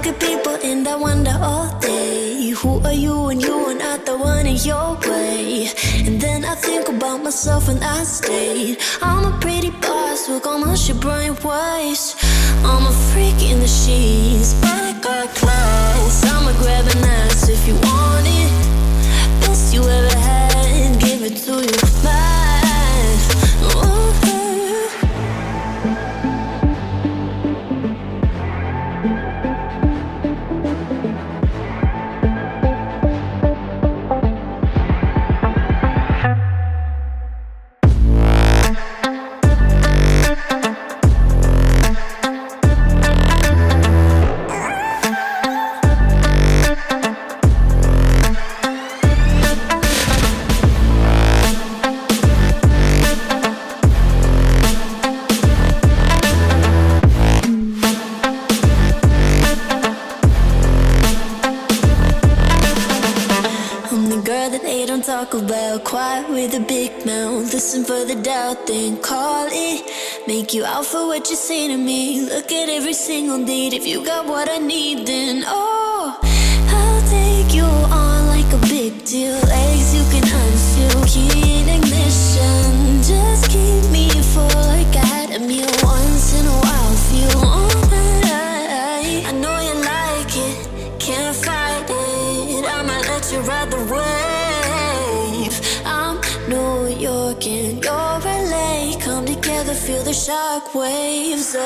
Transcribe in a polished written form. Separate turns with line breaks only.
look at people and I wonder all day, who are you and you are not the one in your way. And then I think about myself and I state, I'm a pretty boss with almost your brain waves. I'm a freak in the sheets, but I got class. I'ma grab an ass if you want it. Best you ever had, give it to you bad. Ooh. Talk about quiet with a big mouth. Listen for the doubt, then call it. Make you out for what you say to me. Look at every single date. If you got what I need, then oh, I'll take you on like a big deal. Legs you can unseal, key in ignition. Just keep me full like I had a meal once in a while. Feel alright. I know you like it, can't fight it. I'ma let you ride the wave. New York and you're LA, come together, feel the shock waves.